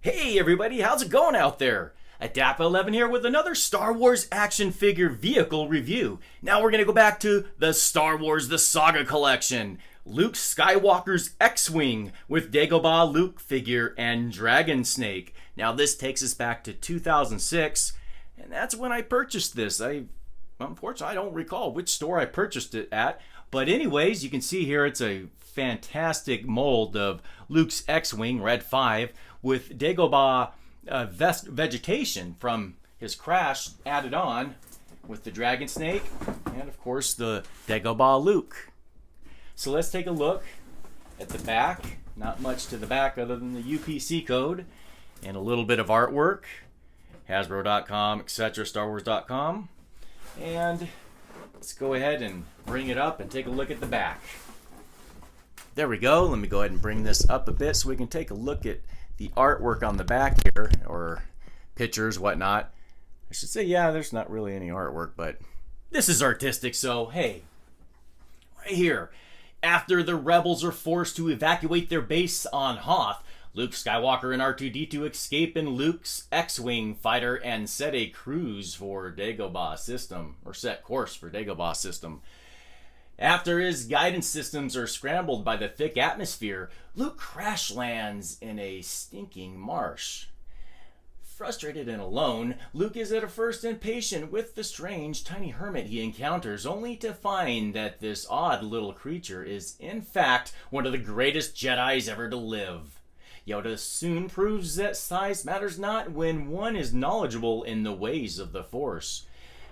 Hey everybody, how's it going out there? Adap11 here with another Star Wars action figure vehicle review. Now we're going to go back to the Star Wars The Saga collection. Luke Skywalker's X-Wing with Dagobah Luke figure and Dragonsnake. Now this takes us back to 2006, and that's when I purchased this. Unfortunately, I don't recall which store I purchased it at. But anyways, you can see here it's a fantastic mold of Luke's X-Wing, Red 5, with Dagobah vegetation from his crash added on with the Dragonsnake and, of course, the Dagobah Luke. So let's take a look at the back. Not much to the back other than the UPC code and a little bit of artwork. Hasbro.com, etc., StarWars.com. And let's go ahead and bring it up and take a look at the back. There we go. Let me go ahead and bring this up a bit so we can take a look at the artwork on the back here, or pictures, whatnot. I should say, yeah, there's not really any artwork, but this is artistic, so hey. Right here. After the rebels are forced to evacuate their base on Hoth, Luke Skywalker and R2-D2 escape in Luke's X-Wing fighter and set a cruise for Dagobah system, or set course for Dagobah system. After his guidance systems are scrambled by the thick atmosphere, Luke crash lands in a stinking marsh. Frustrated and alone, Luke is at first impatient with the strange tiny hermit he encounters, only to find that this odd little creature is in fact one of the greatest Jedis ever to live. Yoda soon proves that size matters not when one is knowledgeable in the ways of the Force.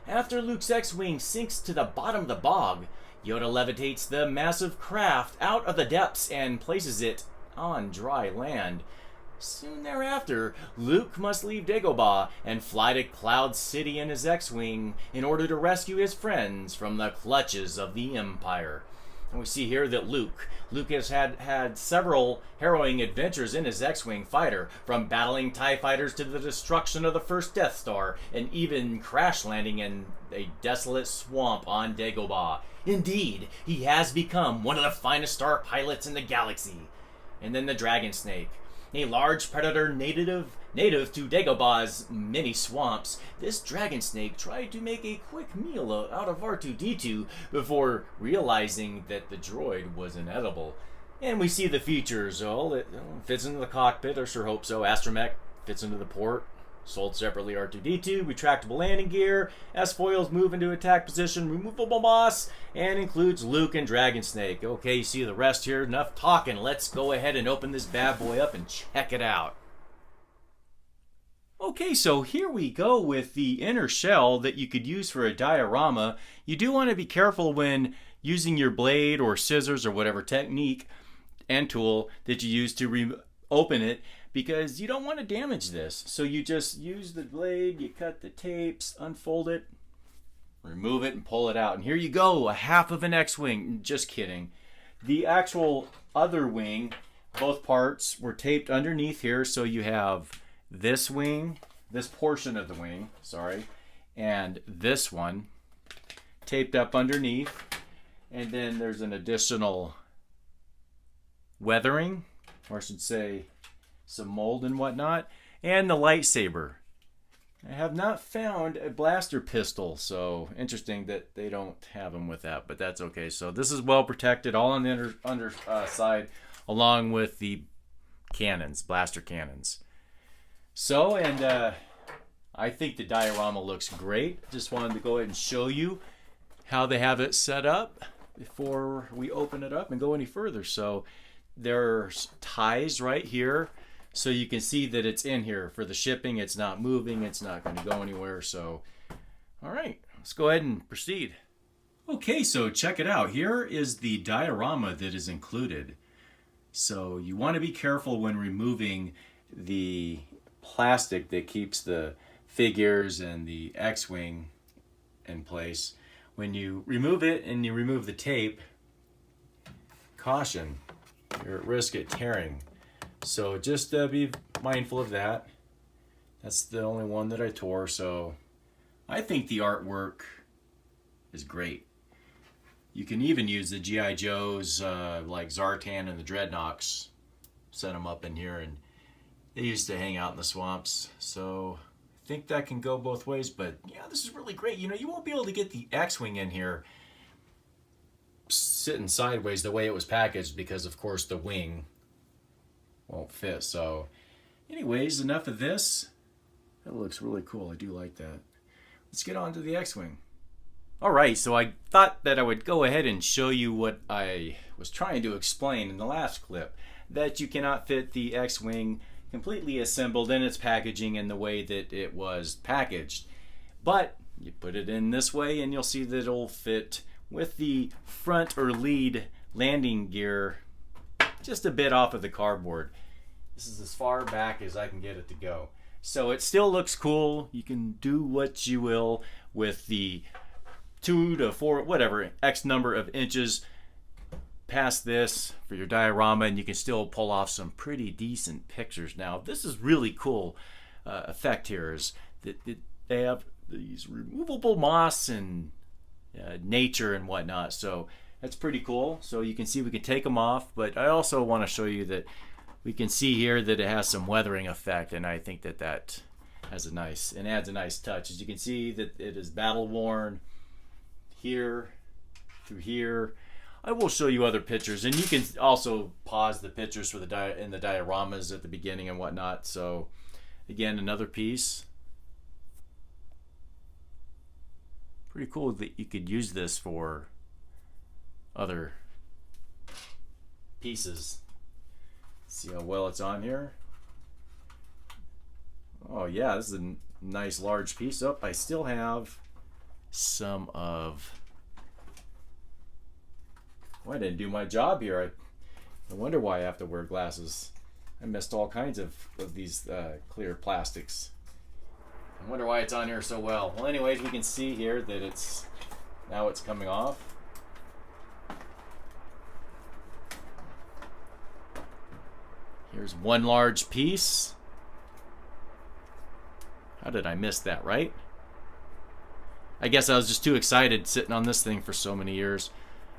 After Luke's X-Wing sinks to the bottom of the bog, Yoda levitates the massive craft out of the depths and places it on dry land. Soon thereafter, Luke must leave Dagobah and fly to Cloud City in his X-Wing in order to rescue his friends from the clutches of the Empire. And we see here that Luke has had several harrowing adventures in his X-Wing fighter, from battling TIE fighters to the destruction of the first Death Star, and even crash landing in a desolate swamp on Dagobah. Indeed, he has become one of the finest star pilots in the galaxy. And then the Dragonsnake, a large predator native to Dagobah's many swamps. This Dragonsnake tried to make a quick meal out of R2-D2 before realizing that the droid was inedible. And we see the features. Well, it fits into the cockpit, or sure hope so. Astromech fits into the port. Sold separately, R2-D2, retractable landing gear, S-foils move into attack position, removable boss, and includes Luke and Dragonsnake. Okay, you see the rest here. Enough talking. Let's go ahead and open this bad boy up and check it out. Okay, so here we go with the inner shell that you could use for a diorama. You do want to be careful when using your blade or scissors or whatever technique and tool that you use to open it, because you don't want to damage this. So you just use the blade, you cut the tapes, unfold it, remove it, and pull it out. And here you go, a half of an X-Wing. Just kidding. The actual other wing, both parts were taped underneath here, so you have this wing, this portion of the wing, sorry, and this one taped up underneath. And then there's an additional weathering, or I should say some mold and whatnot, and the lightsaber. I have not found a blaster pistol, so interesting that they don't have them with that, but that's okay. So this is well protected, all on the underside, along with the cannons, blaster cannons. So, and I think the diorama looks great. Just wanted to go ahead and show you how they have it set up before we open it up and go any further. So there's ties right here, so you can see that it's in here for the shipping. It's not moving, it's not going to go anywhere. So all right, let's go ahead and proceed. Okay, so check it out. Here is the diorama that is included. So you want to be careful when removing the plastic that keeps the figures and the X-Wing in place. When you remove it and you remove the tape, caution, you're at risk of tearing. So just be mindful of that. That's the only one that I tore, so I think the artwork is great. You can even use the G.I. Joes like Zartan and the Dreadnoks, set them up in here, and They used to hang out in the swamps, so I think that can go both ways. But yeah, this is really great. You know, you won't be able to get the X-Wing in here sitting sideways the way it was packaged because, of course, the wing won't fit. So anyways, enough of this. That looks really cool. I do like that. Let's get on to the X-Wing. Alright, so I thought that I would go ahead and show you what I was trying to explain in the last clip. That you cannot fit the X-Wing completely assembled in its packaging in the way that it was packaged. But you put it in this way and you'll see that it'll fit with the front or lead landing gear just a bit off of the cardboard. This is as far back as I can get it to go. So it still looks cool. You can do what you will with the 2 to 4, whatever, X number of inches past this for your diorama, and you can still pull off some pretty decent pictures. Now, this is really cool effect here is that they have these removable moss and nature and whatnot, so that's pretty cool. So you can see we can take them off, but I also want to show you that we can see here that it has some weathering effect, and I think that that has a nice and adds a nice touch. As you can see that it is battle worn here through here. I will show you other pictures, and you can also pause the pictures for the dioramas at the beginning and whatnot. So again, another piece. Pretty cool that you could use this for other pieces. See how well it's on here. Oh yeah, this is a nice large piece. Oh, I still have some of... Well, I didn't do my job here. I wonder why I have to wear glasses. I missed all kinds of these clear plastics. I wonder why it's on here so well. Well, anyways, we can see here that it's coming off. Here's one large piece. How did I miss that, right? I guess I was just too excited sitting on this thing for so many years.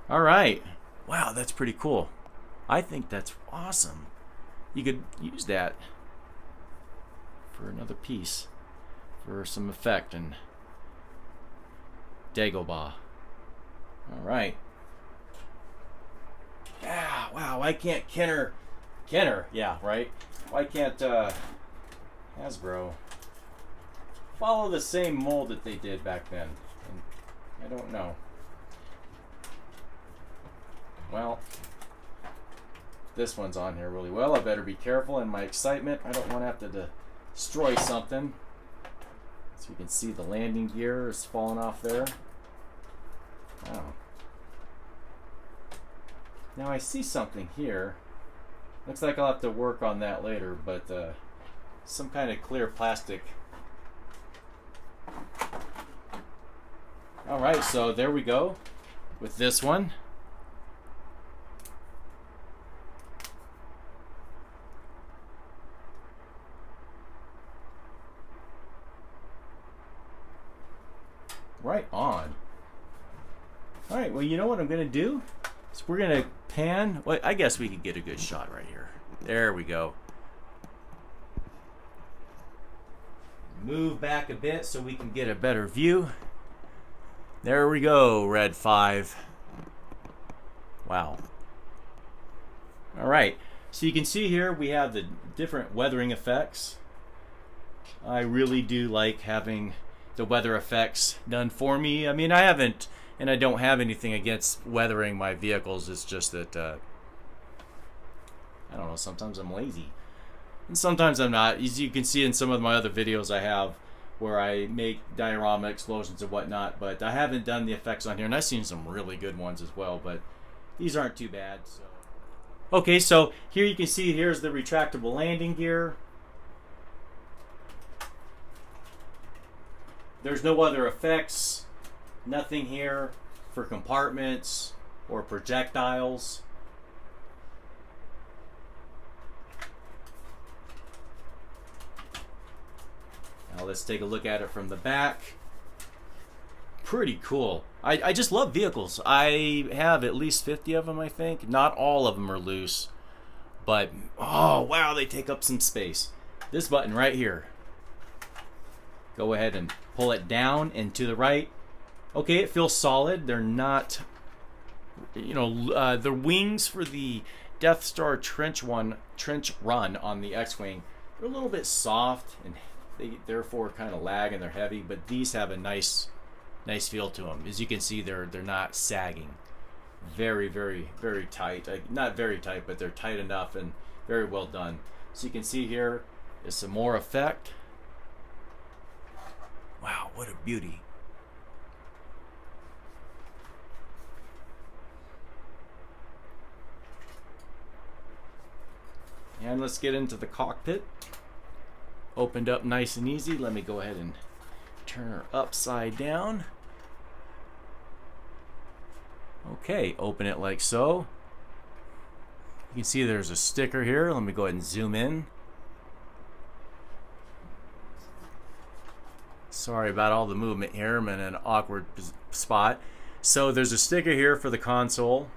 All right. Wow, that's pretty cool. I think that's awesome. You could use that for another piece, for some effect in Dagobah. All right. Yeah, wow, why can't Kenner, yeah, right? Why can't Hasbro follow the same mold that they did back then? And I don't know. Well, this one's on here really well. I better be careful in my excitement. I don't want to have to destroy something. So you can see the landing gear is falling off there. Wow. Now I see something here. Looks like I'll have to work on that later, but some kind of clear plastic. Alright, so there we go with this one. Right on. Alright, well, you know what I'm going to do? So we're going to pan. Well, I guess we could get a good shot right here. There we go. Move back a bit so we can get a better view. There we go, Red 5. Wow. Alright, so you can see here we have the different weathering effects. I really do like having the weather effects done for me. I mean, I haven't, and I don't have anything against weathering my vehicles. It's just that I don't know, sometimes I'm lazy and sometimes I'm not. As you can see in some of my other videos I have where I make diorama explosions and whatnot, but I haven't done the effects on here, and I've seen some really good ones as well, but these aren't too bad. So okay, so here you can see here's the retractable landing gear. There's no other effects, nothing here for compartments or projectiles. Now let's take a look at it from the back. Pretty cool. I just love vehicles. I have at least 50 of them, I think. Not all of them are loose, but oh wow, they take up some space. this button right here. Go ahead and pull it down and to the right. Okay, it feels solid. They're not, you know, the wings for the Death Star trench run on the X-Wing, they're a little bit soft and they therefore kind of lag and they're heavy, but these have a nice feel to them. As you can see, they're not sagging. Very, very, very tight. Not very tight, but they're tight enough and very well done. So you can see here is some more effect. Wow, what a beauty. And let's get into the cockpit. Opened up nice and easy. Let me go ahead and turn her upside down. Okay, open it like so. You can see there's a sticker here. Let me go ahead and zoom in. Sorry about all the movement here. I'm in an awkward spot. So there's a sticker here for the console.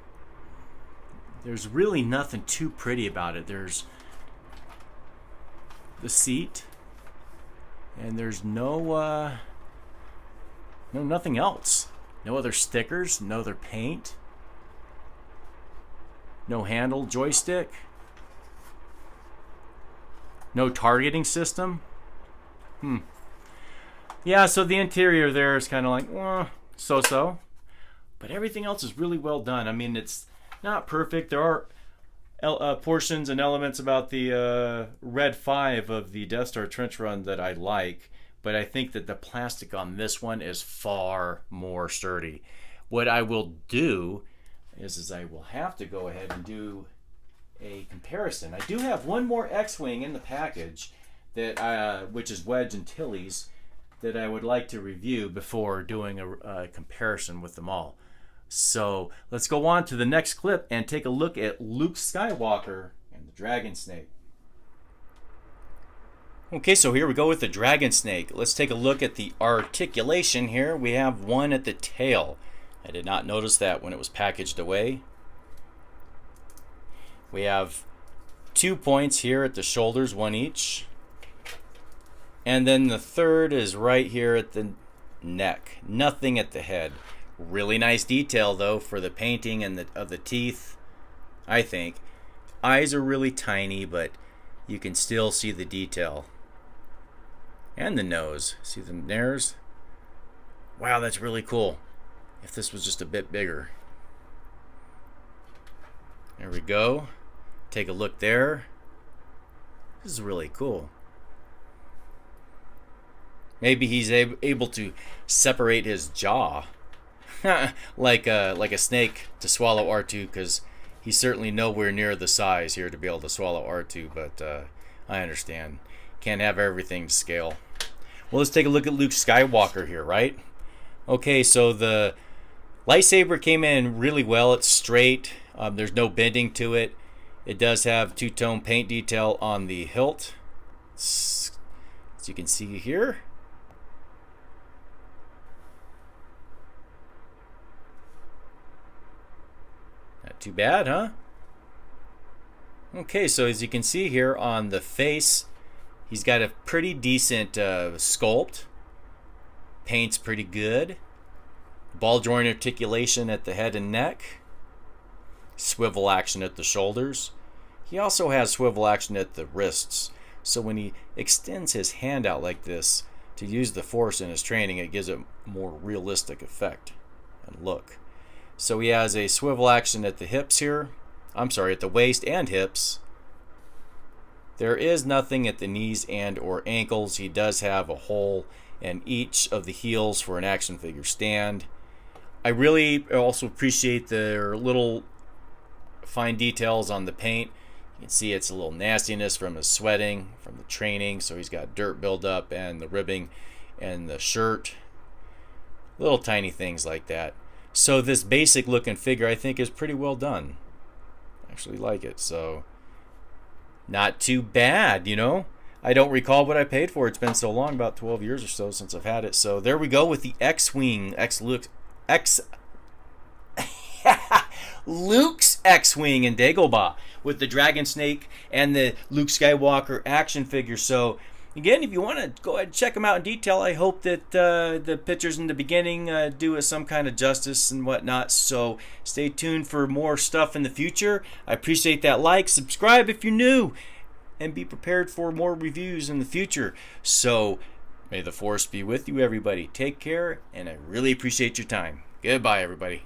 There's really nothing too pretty about it. There's the seat, and there's nothing else. No other stickers, no other paint, no handle joystick, no targeting system. Yeah, so the interior there is kind of like, so-so. But everything else is really well done. I mean, it's not perfect. There are portions and elements about the Red 5 of the Death Star trench run that I like, but I think that the plastic on this one is far more sturdy. What I will do is I will have to go ahead and do a comparison. I do have one more X-Wing in the package, that which is Wedge Antilles, that I would like to review before doing a comparison with them all. So let's go on to the next clip and take a look at Luke Skywalker and the Dragonsnake. Okay, so here we go with the Dragonsnake. Let's take a look at the articulation here. We have one at the tail. I did not notice that when it was packaged away. We have 2 points here at the shoulders, one each. And then the third is right here at the neck. Nothing at the head. Really nice detail though for the painting and of the teeth, I think. Eyes are really tiny, but you can still see the detail. And the nose. See the nares? Wow, that's really cool. If this was just a bit bigger. There we go. Take a look there. This is really cool. Maybe he's able to separate his jaw. like a snake to swallow R2, because he's certainly nowhere near the size here to be able to swallow R2, but I understand. Can't have everything to scale. Well, let's take a look at Luke Skywalker here, right? Okay, so the lightsaber came in really well. It's straight. There's no bending to it. It does have two-tone paint detail on the hilt, as you can see here. Not too bad, huh? Okay, so as you can see here on the face, he's got a pretty decent sculpt. Paint's pretty good. Ball joint articulation at the head and neck. Swivel action at the shoulders. He also has swivel action at the wrists. So when he extends his hand out like this to use the force in his training, it gives it a more realistic effect and look. So he has a swivel action at the hips here. I'm sorry, at the waist and hips. There is nothing at the knees and or ankles. He does have a hole in each of the heels for an action figure stand. I really also appreciate their little fine details on the paint. You can see it's a little nastiness from his sweating, from the training. So he's got dirt buildup and the ribbing and the shirt. Little tiny things like that. So this basic looking figure I think is pretty well done. I actually like it. So not too bad, you know. I don't recall what I paid for it. It's been so long, about 12 years or so since I've had it. So there we go with the X-Wing, Luke's X-Wing and Dagobah with the Dragonsnake and the Luke Skywalker action figure. So again, if you want to go ahead and check them out in detail, I hope that the pictures in the beginning do us some kind of justice and whatnot. So stay tuned for more stuff in the future. I appreciate that like, subscribe if you're new, and be prepared for more reviews in the future. So may the Force be with you, everybody. Take care, and I really appreciate your time. Goodbye, everybody.